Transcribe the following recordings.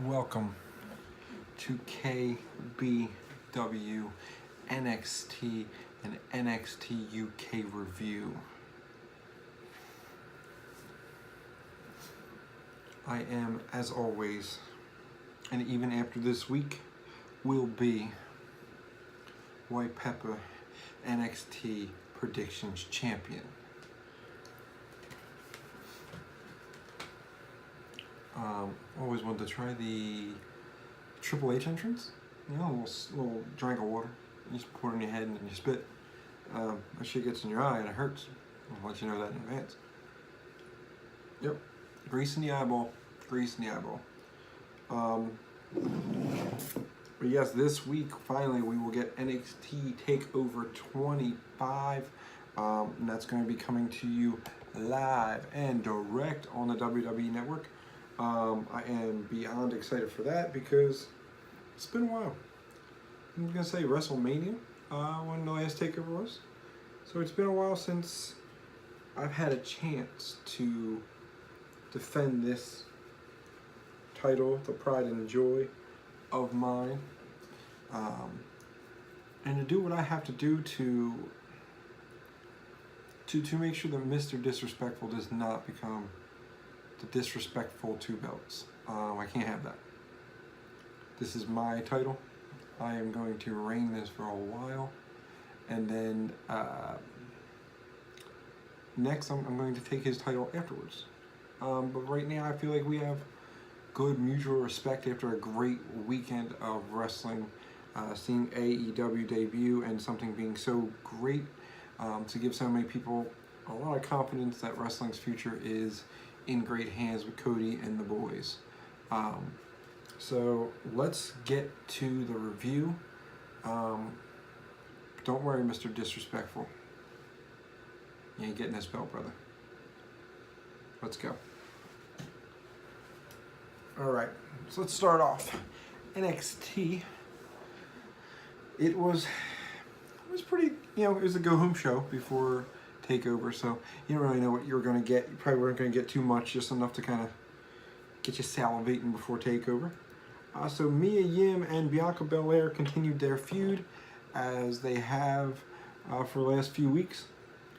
Welcome to KBW NXT and NXT UK review. I am, as always, and even after this week, will be Peppa NXT Predictions Champion. Always wanted to try the Triple H entrance. You know, a little drink of water. You just pour it in your head and then you spit. That shit gets in your eye and it hurts. I'll let you know that in advance. Yep. Grease in the eyeball. Grease in the eyeball. But yes, this week, finally, we will get NXT TakeOver 25. And that's going to be coming to you live and direct on the WWE Network. I am beyond excited for that because it's been a while. I'm going to say WrestleMania, when the last TakeOver was. So it's been a while since I've had a chance to defend this title, the pride and joy of mine. And to do what I have to do to make sure that Mr. Disrespectful does not become the disrespectful two belts. I can't have that. This is my title. I am going to reign this for a while, and then next I'm going to take his title afterwards. But right now I feel like we have good mutual respect after a great weekend of wrestling, seeing AEW debut and something being so great, to give so many people a lot of confidence that wrestling's future is in great hands with Cody and the boys. So let's get to the review. Don't worry, Mr. Disrespectful. You ain't getting this belt, brother. Let's go. All right, so let's start off. NXT. It was pretty, it was a go-home show before TakeOver, so you don't really know what you were going to get. You probably weren't going to get too much, just enough to kind of get you salivating before TakeOver. So Mia Yim and Bianca Belair continued their feud as they have for the last few weeks.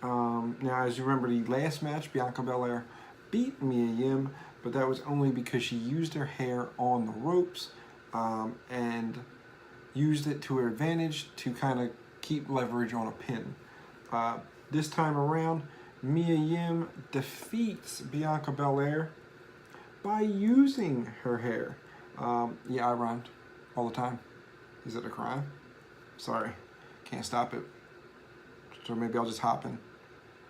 Now, as you remember, the last match, Bianca Belair beat Mia Yim, but that was only because she used her hair on the ropes and used it to her advantage to kind of keep leverage on a pin. This time around, Mia Yim defeats Bianca Belair by using her hair. Yeah, I rhymed all the time. Is it a crime? Sorry, can't stop it. So maybe I'll just hop in,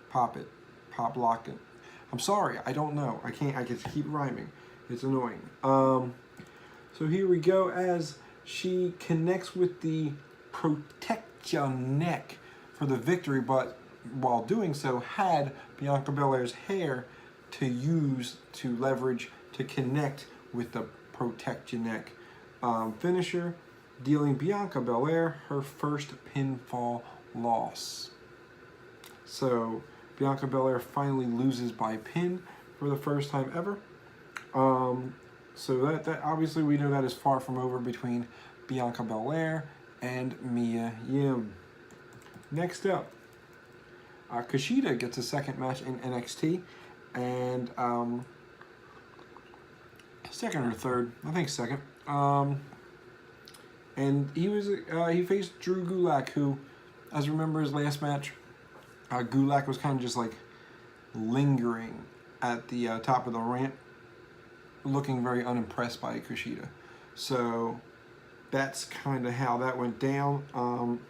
pop it, pop lock it. I'm sorry, I don't know. I can keep rhyming. It's annoying. So here we go as she connects with the Protect Your Neck for the victory, but while doing so, had Bianca Belair's hair to use to leverage to connect with the Protect Your Neck finisher, dealing Bianca Belair her first pinfall loss. So Bianca Belair finally loses by pin for the first time ever. So that obviously we know that is far from over between Bianca Belair and Mia Yim. Next up, Kushida gets a second match in NXT, and second or third, I think second. And he faced Drew Gulak, who, as you remember his last match, Gulak was kind of just like lingering at the top of the ramp, looking very unimpressed by Kushida. So that's kind of how that went down.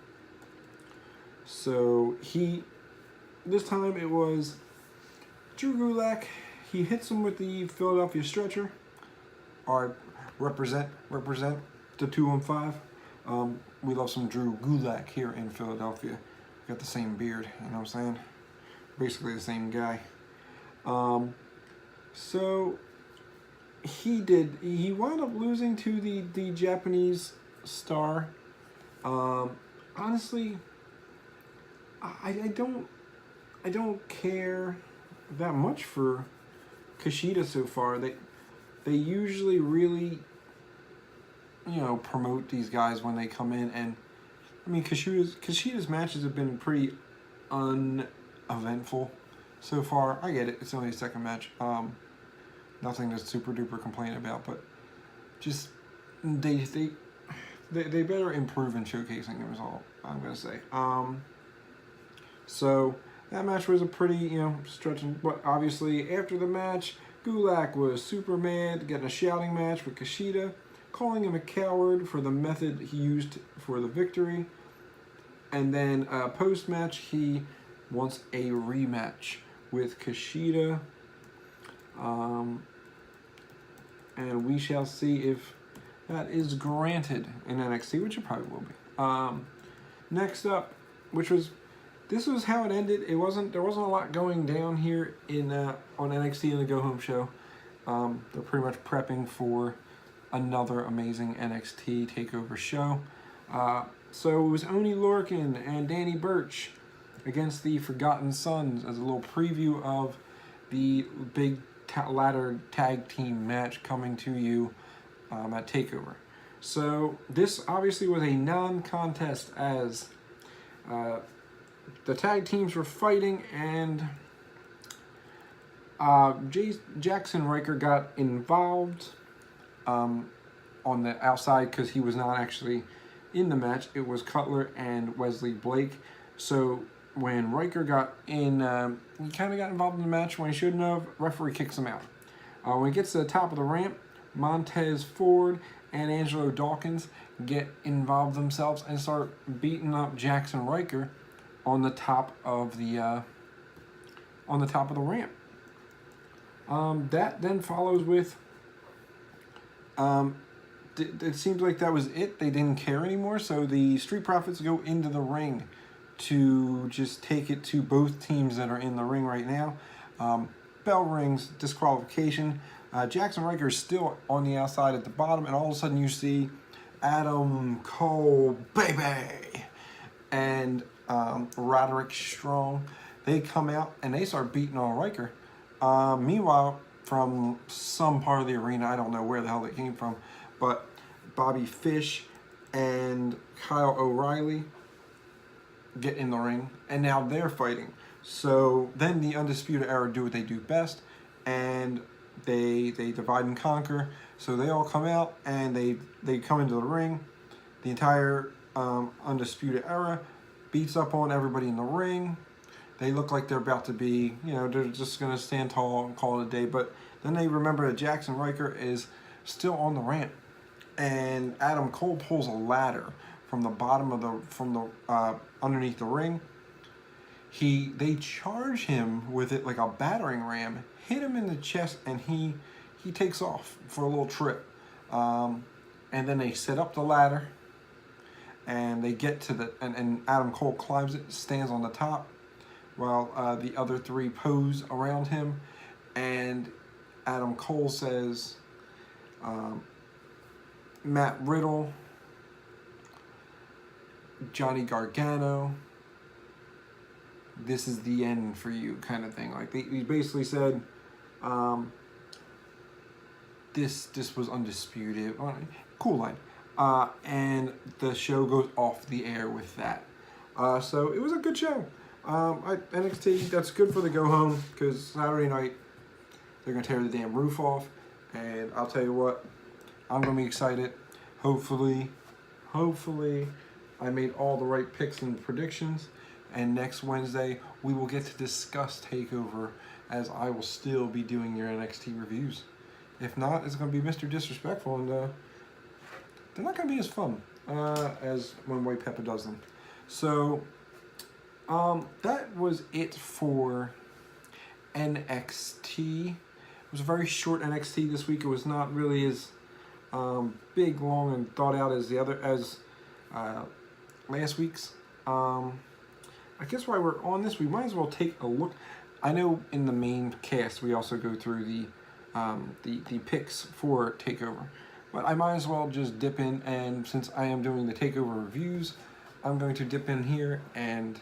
So this time it was Drew Gulak. He hits him with the Philadelphia stretcher. Or represent the 215. We love some Drew Gulak here in Philadelphia. got the same beard, you know what I'm saying? Basically the same guy. So he wound up losing to the Japanese star. Honestly, I don't care that much for Kushida so far. They usually really, promote these guys when they come in, and I mean Kushida's matches have been pretty uneventful so far. I get it; it's only a second match. Nothing to super duper complain about, but just they better improve in showcasing them is all I'm gonna say. So that match was a pretty stretching, but obviously after the match, Gulak was super mad, getting a shouting match with Kushida, calling him a coward for the method he used for the victory. And then post-match, he wants a rematch with Kushida. And we shall see if that is granted in NXT, which it probably will be. Next up, this was how it ended. There wasn't a lot going down here on NXT in the Go Home show. They're pretty much prepping for another amazing NXT takeover show. So it was Oney Lorcan and Danny Burch against the Forgotten Sons as a little preview of the big ladder tag team match coming to you at TakeOver. So this obviously was a non-contest as the tag teams were fighting, and Jackson Riker got involved on the outside because he was not actually in the match. It was Cutler and Wesley Blake. So when Riker got in, he kind of got involved in the match when he shouldn't have. Referee kicks him out. When he gets to the top of the ramp, Montez Ford and Angelo Dawkins get involved themselves and start beating up Jackson Riker on the top of the ramp. That then follows with. It seems like that was it. They didn't care anymore, so the Street Profits go into the ring to just take it to both teams that are in the ring right now. Bell rings, disqualification. Jackson Riker is still on the outside at the bottom, and all of a sudden you see Adam Cole, baby, and Roderick Strong. They come out and they start beating on Riker. Meanwhile, from some part of the arena, I don't know where the hell they came from, but Bobby Fish and Kyle O'Reilly get in the ring, and now they're fighting. So then the Undisputed Era do what they do best, and they divide and conquer. So they all come out and they come into the ring. The entire Undisputed Era beats up on everybody in the ring. They look like they're about to be, they're just going to stand tall and call it a day. But then they remember that Jackson Riker is still on the ramp, and Adam Cole pulls a ladder from the bottom of underneath the ring. They charge him with it like a battering ram, hit him in the chest, and he takes off for a little trip. And then they set up the ladder, and they get to and Adam Cole climbs it, stands on the top, while the other three pose around him, and Adam Cole says, Matt Riddle, Johnny Gargano, this is the end for you, kind of thing. Like he basically said, this was undisputed. Cool line. And the show goes off the air with that. So it was a good show. NXT, that's good for the go home, because Saturday night they're gonna tear the damn roof off, and I'll tell you what, I'm gonna be excited. Hopefully I made all the right picks and predictions, and next Wednesday we will get to discuss TakeOver, as I will still be doing your NXT reviews. If not, it's gonna be Mr. Disrespectful, and they're not gonna be as fun as when White Peppa does them. So that was it for NXT. It was a very short NXT this week. It was not really as big, long, and thought out as last week's. I guess while we're on this, we might as well take a look. I know in the main cast we also go through the picks for Takeover, but I might as well just dip in, and since I am doing the Takeover reviews, I'm going to dip in here and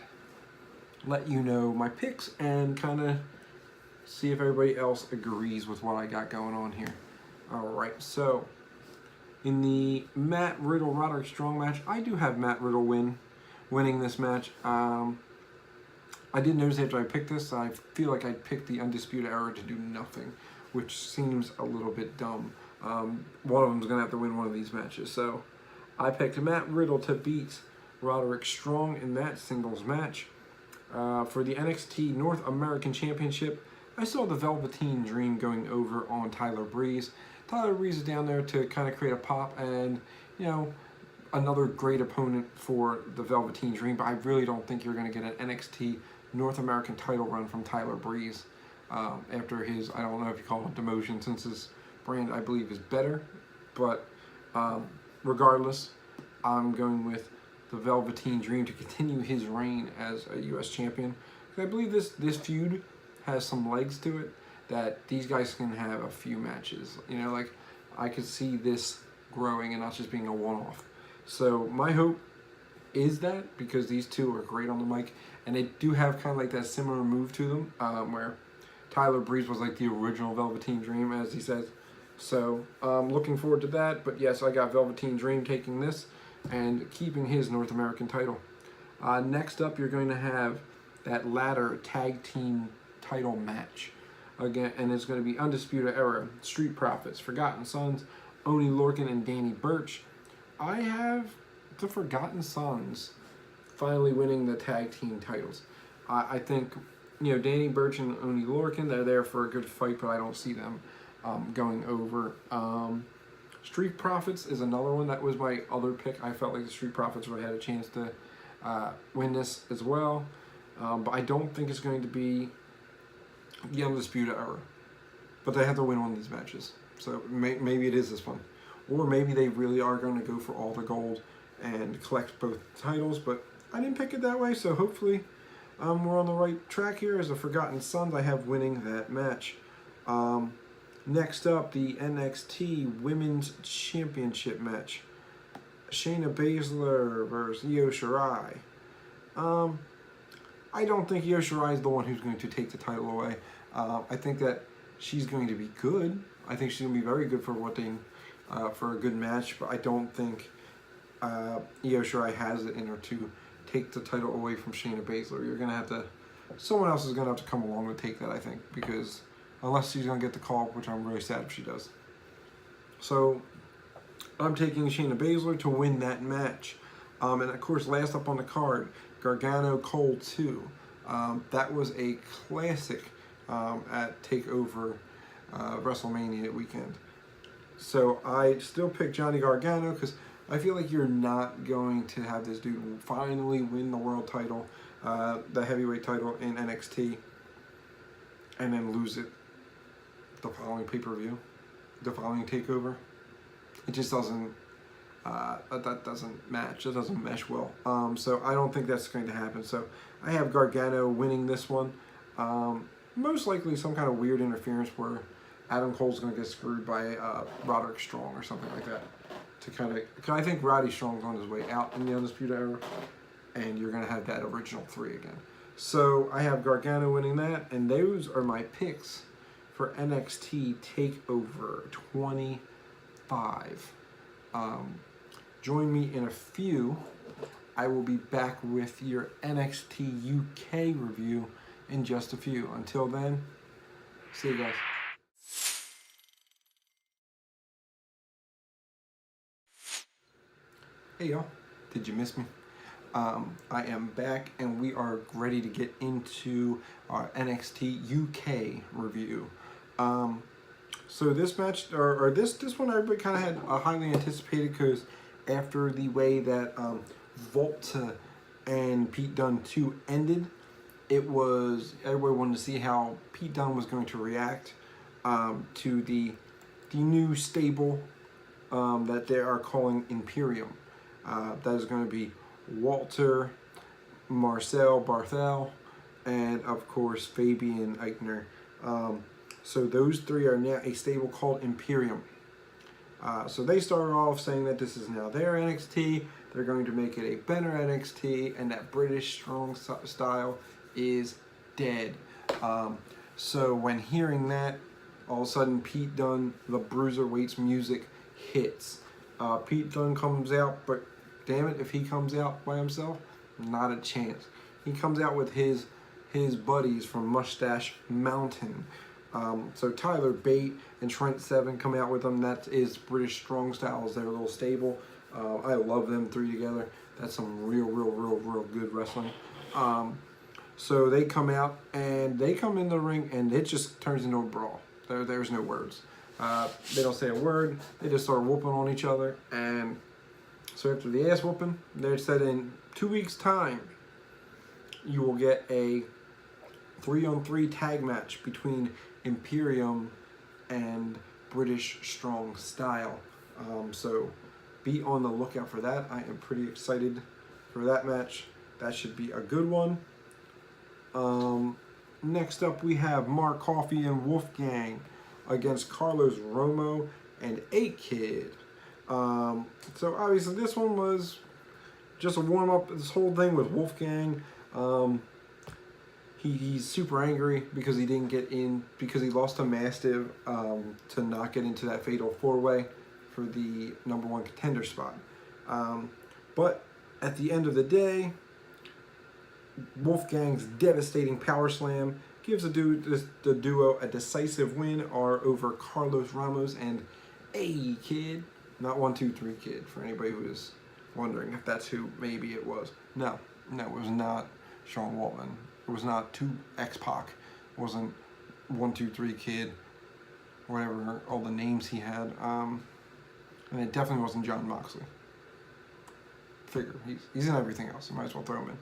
let you know my picks and kind of see if everybody else agrees with what I got going on here. All right, so in the Matt Riddle Roderick Strong match, I do have Matt Riddle winning this match. I did notice after I picked this, I feel like I picked the Undisputed Era to do nothing, which seems a little bit dumb. One of them's going to have to win one of these matches. So I picked Matt Riddle to beat Roderick Strong in that singles match. For the NXT North American Championship, I saw the Velveteen Dream going over on Tyler Breeze. Tyler Breeze is down there to kind of create a pop and, you know, another great opponent for the Velveteen Dream, but I really don't think you're going to get an NXT North American title run from Tyler Breeze after his, I don't know if you call it demotion, since his brand, I believe, is better. But regardless, I'm going with the Velveteen Dream to continue his reign as a U.S. champion. I believe this feud has some legs to it, that these guys can have a few matches. You know, like, I could see this growing and not just being a one-off. So my hope is that, because these two are great on the mic, and they do have kind of like that similar move to them, where Tyler Breeze was like the original Velveteen Dream, as he says. So looking forward to that. But yes, I got Velveteen Dream taking this and keeping his North American title. Next up, you're going to have that ladder tag team title match again, and it's going to be Undisputed Era, Street Profits, Forgotten Sons, Oney Lorcan, and Danny Burch. I have the Forgotten Sons finally winning the tag team titles. I think, you know, Danny Burch and Oney Lorcan, they're there for a good fight, but I don't see them going over. Street Profits is another one. That was my other pick. I felt like the Street Profits would have had a chance to win this as well, but I don't think it's going to be the Undisputed Era. But they have to win one of these matches. So maybe it is this one. Or maybe they really are going to go for all the gold and collect both titles. But I didn't pick it that way, so hopefully we're on the right track here. As the Forgotten Sons, I have winning that match. Next up, the NXT Women's Championship match. Shayna Baszler versus Io Shirai. I don't think Io Shirai is the one who's going to take the title away. I think that she's going to be good. I think she's going to be very good for for a good match, but I don't think Io Shirai has it in her to take the title away from Shayna Baszler. You're going to have to, someone else is going to have to come along and take that, I think, because unless she's going to get the call, which I'm really sad if she does. So I'm taking Shayna Baszler to win that match. And of course, last up on the card, Gargano Cole 2. That was a classic at TakeOver WrestleMania weekend. So I still pick Johnny Gargano because I feel like you're not going to have this dude finally win the world title, the heavyweight title in NXT, and then lose it the following pay-per-view, the following TakeOver. It just doesn't, that doesn't match, that doesn't mesh well. So I don't think that's going to happen. So I have Gargano winning this one. Most likely some kind of weird interference where Adam Cole's going to get screwed by Roderick Strong or something like that. To kind of, because I think Roddy Strong's on his way out in the Undisputed Era, and you're going to have that original 3 again. So I have Gargano winning that, and those are my picks for NXT TakeOver 25. Join me in a few. I will be back with your NXT UK review in just a few. Until then, see you guys. Hey y'all, did you miss me? I am back and we are ready to get into our NXT UK review. So this match, or this one, everybody kind of had highly anticipated because after the way that Volta and Pete Dunne 2 ended, it was, everybody wanted to see how Pete Dunne was going to react to the new stable that they are calling Imperium. That is going to be Walter, Marcel Barthel, and of course Fabian Eichner. So those three are now a stable called Imperium. So they started off saying that this is now their NXT. They're going to make it a better NXT, and that British strong style is dead. So when hearing that, all of a sudden Pete Dunne, the Bruiserweights music hits. Pete Dunne comes out, but damn it, if he comes out by himself, not a chance. He comes out with his buddies from Mustache Mountain. So Tyler Bate and Trent Seven come out with them. That is British strong styles. They're a little stable. I love them three together. That's some real good wrestling. So they come out and they come in the ring and it just turns into a brawl. There's no words. They don't say a word. They just start whooping on each other. And so after the ass whooping, they said in 2 weeks' time, you will get a 3-on-3 tag match between Imperium and British Strong Style. So be on the lookout for that. I am pretty excited for that match. That should be a good one. Next up, we have Mark Coffey and Wolfgang against Carlos Romo and A-Kid. So obviously this one was just a warm-up. This whole thing with Wolfgang, he's super angry because he didn't get in, because he lost to Mastiff to not get into that fatal four-way for the #1 contender spot. But at the end of the day, Wolfgang's devastating power slam gives the duo a decisive win over Carlos Ramos and A-Kid. Not 1, 2, 3 Kid, for anybody who is wondering if that's who maybe it was. No, it was not Sean Waltman. It was not 2 X-Pac. It wasn't 1, 2, 3 Kid, whatever, all the names he had. And it definitely wasn't John Moxley. Figure, he's in everything else. You might as well throw him in.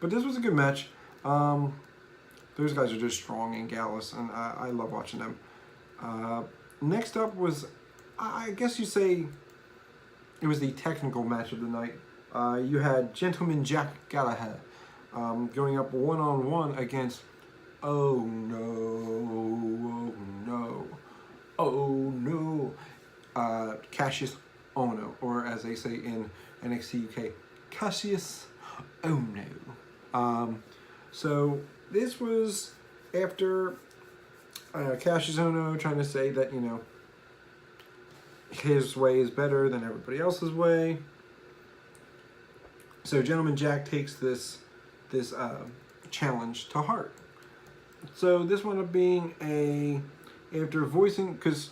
But this was a good match. Those guys are just strong and gallus, and I love watching them. Next up was, I guess you say, it was the technical match of the night. You had Gentleman Jack Gallagher going up one-on-one against Oh no, Cassius Ohno, or as they say in NXT UK, Cassius Ohno. So this was after Cassius Ohno trying to say that, you know, his way is better than everybody else's way. So Gentleman Jack takes this challenge to heart. So this wound up being after voicing, because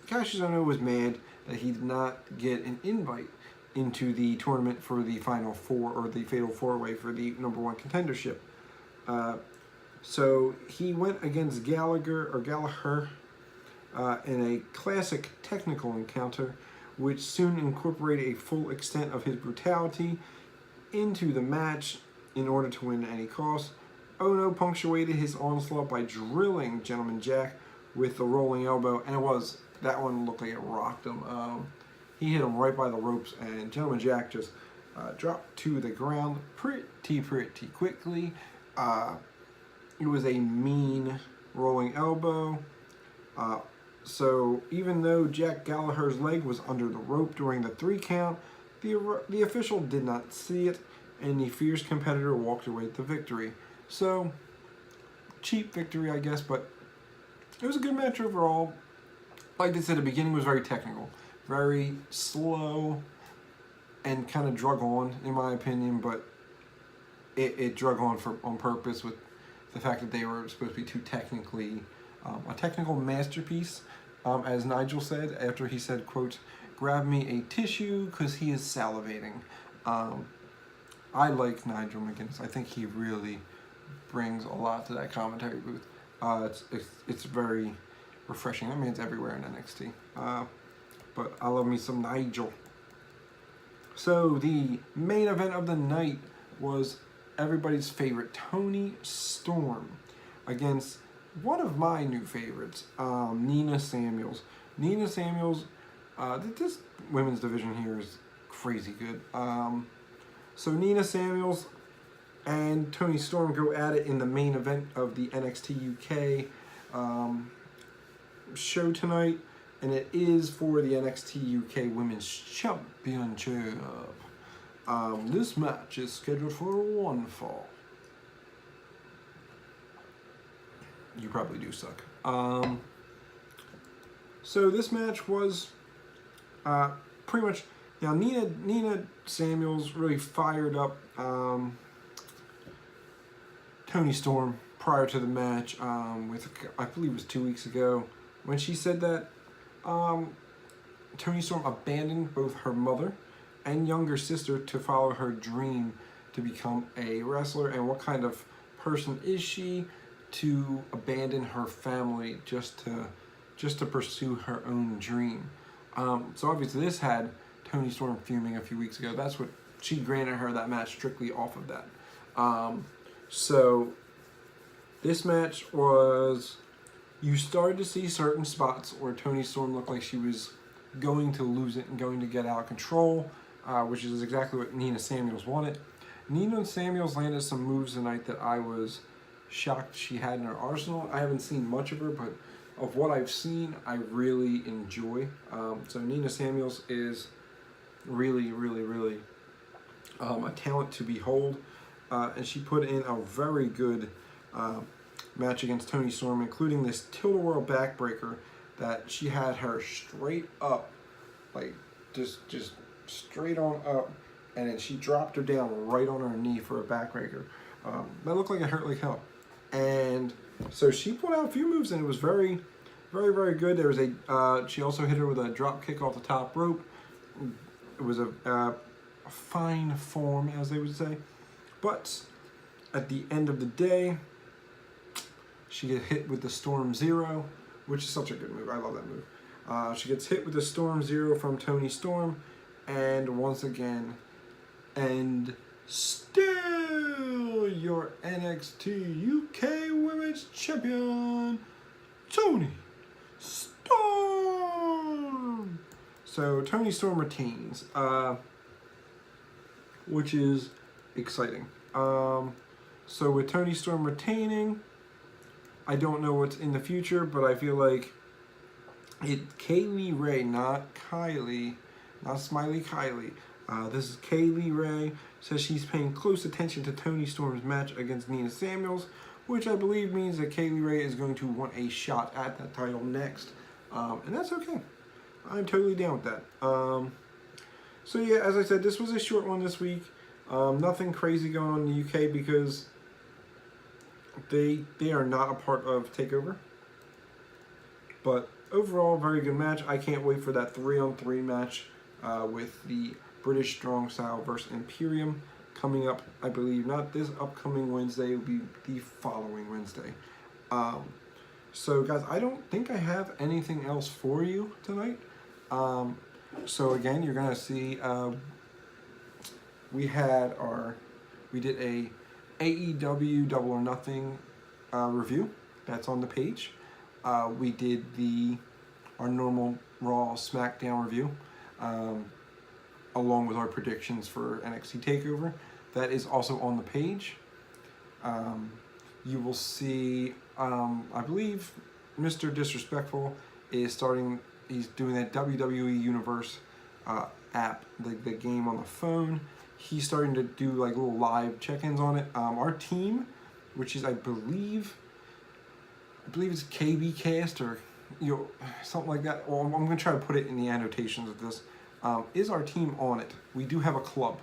Cassius Ohno was mad that he did not get an invite into the tournament for the Final Four, or the Fatal Four-Way for the #1 contendership. So he went against Gallagher in a classic technical encounter, which soon incorporated a full extent of his brutality into the match in order to win at any cost. Ohno punctuated his onslaught by drilling Gentleman Jack with the rolling elbow, and that one looked like it rocked him. He hit him right by the ropes, and Gentleman Jack just dropped to the ground pretty quickly. It was a mean rolling elbow. So even though Jack Gallagher's leg was under the rope during the 3 count, the official did not see it, and the fierce competitor walked away with the victory. So, cheap victory, I guess, but it was a good match overall. Like I said, the beginning was very technical, very slow, and kind of drug on, in my opinion, but it drug on on purpose with the fact that they were supposed to be too technically, a technical masterpiece, as Nigel said, after he said, quote, "Grab me a tissue," because he is salivating. I like Nigel McGuinness. I think he really brings a lot to that commentary booth. It's very refreshing. I mean, it's everywhere in NXT. But I love me some Nigel. So the main event of the night was everybody's favorite Toni Storm against one of my new favorites, Nina Samuels. Nina Samuels, this women's division here is crazy good. So Nina Samuels and Toni Storm go at it in the main event of the NXT UK show tonight, and it is for the NXT UK Women's Championship. This match is scheduled for one fall. You probably do suck. So this match was pretty much, now Nina Samuels really fired up Toni Storm prior to the match with, I believe it was 2 weeks ago, when she said that Toni Storm abandoned both her mother and younger sister to follow her dream to become a wrestler, and what kind of person is she to abandon her family just to pursue her own dream. So obviously this had Toni Storm fuming a few weeks ago. That's what she granted her that match strictly off of that. So this match was, you started to see certain spots where Toni Storm looked like she was going to lose it and going to get out of control, which is exactly what Nina Samuels wanted. Nina Samuels landed some moves tonight that I was shocked she had in her arsenal. I haven't seen much of her, but of what I've seen, I really enjoy. So Nina Samuels is really a talent to behold, and she put in a very good match against Toni Storm, including this tilt-a-whirl backbreaker that she had her straight up, like just straight on up, and then she dropped her down right on her knee for a backbreaker. That looked like it hurt like hell. And so she put out a few moves, and it was very good. There was she also hit her with a drop kick off the top rope. It was a fine form, as they would say. But at the end of the day, she gets hit with the Storm Zero, which is such a good move. I love that move. She gets hit with the Storm Zero from Toni Storm, and once again, and still your NXT UK Women's Champion, Toni Storm. So Toni Storm retains, which is exciting. So with Toni Storm retaining, I don't know what's in the future, but I feel like Kaylee Ray, not Kylie, not Smiley Kylie. This is Kaylee Ray, says she's paying close attention to Toni Storm's match against Nina Samuels, which I believe means that Kaylee Ray is going to want a shot at that title next. And that's okay. I'm totally down with that. So yeah, as I said, this was a short one this week. Nothing crazy going on in the UK because they are not a part of TakeOver. But overall, very good match. I can't wait for that 3-on-3 match with the British Strong Style versus Imperium coming up, I believe, not this upcoming Wednesday, it will be the following Wednesday. So guys, I don't think I have anything else for you tonight. So again, you're gonna see we did a AEW Double or Nothing review. That's on the page. We did our normal Raw SmackDown review, along with our predictions for NXT TakeOver. That is also on the page. You will see, I believe Mr. Disrespectful is he's doing that WWE Universe app, the game on the phone. He's starting to do like little live check-ins on it. Our team, which is I believe it's KBcast or something like that. Well, I'm gonna try to put it in the annotations of this. Is our team on it? We do have a club,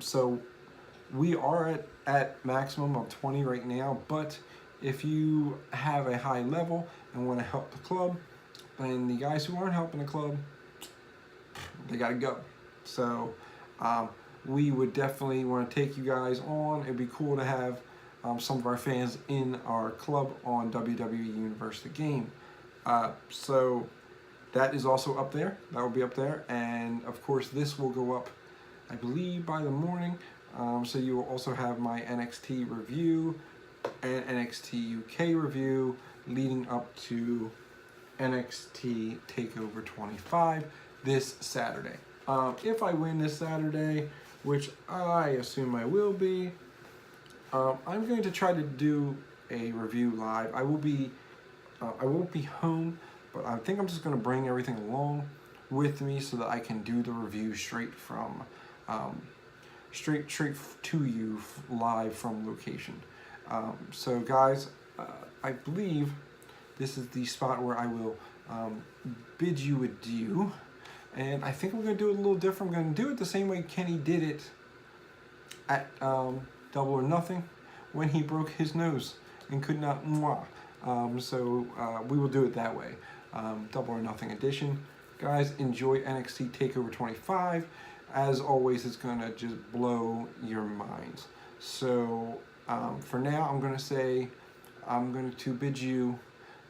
so we are at maximum of 20 right now. But if you have a high level and want to help the club, then the guys who aren't helping the club, they gotta go. So we would definitely want to take you guys on. It'd be cool to have some of our fans in our club on WWE Universe the game. So that is also up there. That will be up there. And of course, this will go up, I believe, by the morning. So you will also have my NXT review and NXT UK review leading up to NXT TakeOver 25 this Saturday. If I win this Saturday, which I assume I will be, I'm going to try to do a review live. I won't be home, but I think I'm just going to bring everything along with me so that I can do the review straight from, straight to you live from location. So guys, I believe this is the spot where I will bid you adieu. And I think we're going to do it a little different. I'm going to do it the same way Kenny did it at Double or Nothing when he broke his nose and could not mwah. So we will do it that way. Double or Nothing edition. Guys, enjoy NXT TakeOver 25. As always, it's going to just blow your minds. So for now, I'm going to bid you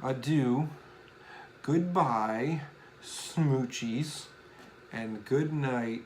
adieu, goodbye, smoochies, and good night.